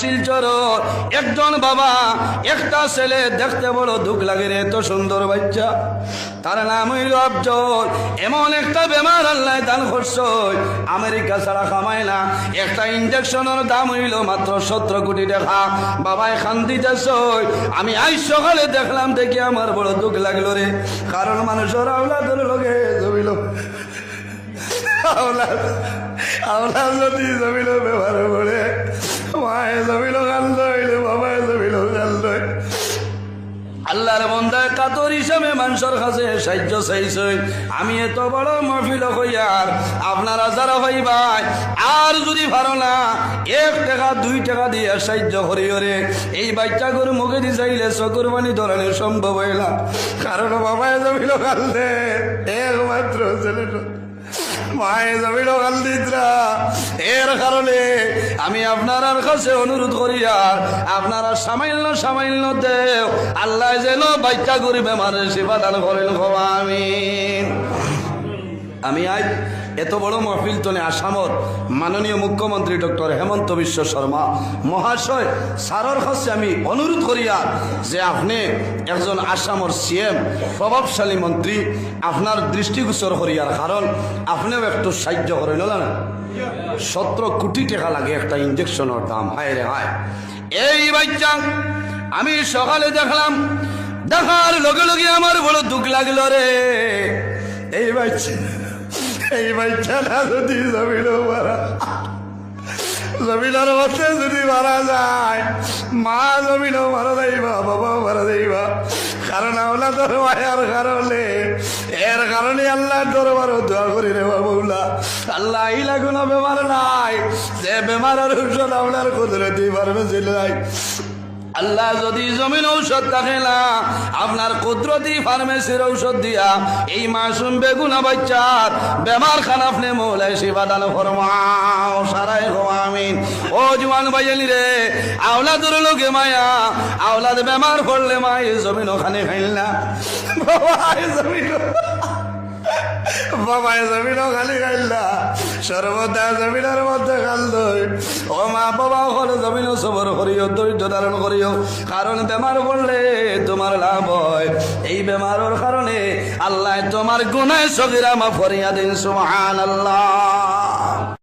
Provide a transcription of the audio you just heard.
শিলচর একজন বাবা একটা ছেলে দেখতে বড় দুঃখ লাগে রে, এত সুন্দর বাচ্চা, তার নাম হইল আফজল। এমন একটা বেমার আল্লাহ দান করছে, আমেরিকা ছাড়া কামায় না, একটা ইঞ্জেকশনের দাম হইল মাত্র 17 কোটি টাকা। বাবায় খান্দিতেছ, আমি আজ সকালে দেখলাম, দেখি আমার বড় দুঃখ লাগলো রে। কারণ মানুষের আওলাদের লোকে জমিল, আওলাদ যদি জমিল ব্যবহার করে, মায়ে জমিল কান্দ হইলে বাবায় জমিল কান্দ। আল্লাহর বন্দায় কাতর হিসাবে মানুষের কাছে সাহায্য চাইছে। আমি এত বড় মহফিল হইয়ার আপনারা যারা হইবাই আর যদি পারো না 1 টাকা 2 টাকা দিয়ে সাহায্য করিও রে। এই বাচ্চা গরু মুখে দিয়ে চাইলে চকুর পানি ধরানো সম্ভব হয় না, কারণ বাবায় জমিল কান্দে, একমাত্র ছেলেটা মায়ে জমিল কান্দিতরা। এর কারণে আমি আপনার কাছে অনুরোধ করি, আর আপনারা সামান্য দেও, আল্লাহ যেন বাচ্চা গরু বেমারের সেবা দান করেন। আমি আজ এত বড় মহফিল তনে আসামর মাননীয় মুখ্যমন্ত্রী ডক্টর হেমন্ত বিশ্ব শর্মা মহাশয় সারর কাছে আমি অনুরোধ করিয়া যে আপনি একজন আসামর সিএম প্রভাবশালী মন্ত্রী, আপনার দৃষ্টিগোচর করিয়ার, কারণ আপনিও একটু সাহায্য করেন না। 17 কোটি টাকা লাগে একটা ইঞ্জেকশনের দাম, হায় রে হায়। এই বাচ্চা আমি সকালে দেখলাম, দেখার লগে লগে আমার বড় দুঃখ লাগলো রে। এই বাচ্চাটা যদি জমিনের মধ্যে যদি মারা যায়, মা জমিনও মারা যাইবা, বাবাও মারা যাইবা, কারণ আওলাদের মায়ার কারণে। এর কারণে আল্লাহর দরবারও দোয়া করি রে বাবুল্লাহ, আল্লাহ ইলা কোনো বেমার নাই যে বেমারের ঔষধ আপনার কুদরতি পারবে নাই। আল্লাহ যদি জমিন ঔষধ থাকে না, আপনার কুদরতি ফার্মেসির ঔষধ দিয়া এই মাসুম বেগুনা বাচ্চার বেমার খান আপনি মৌলাই সেবা দান ফরমাও, সারাই আমিন। ও জওয়ান ভাইয়ালি রে, আওলাদের লোকে মায়া, আওলাদ বেমার পড়লে মাই জমিন ওখানে খাইল না, বাবায় জমিনও খালি খাইল না, সর্বদা জমিনের মধ্যে খাল। ও মা বাবা হলে জমিনও সবর করিও, ধৈর্য ধারণ করিও, কারণ বেমার পড়লে তোমার লাভ হয়। এই বেমারের কারণে আল্লাহ তোমার গুনাহ সগীরা মাফ করিয়া দিন, সুবহানাল্লাহ।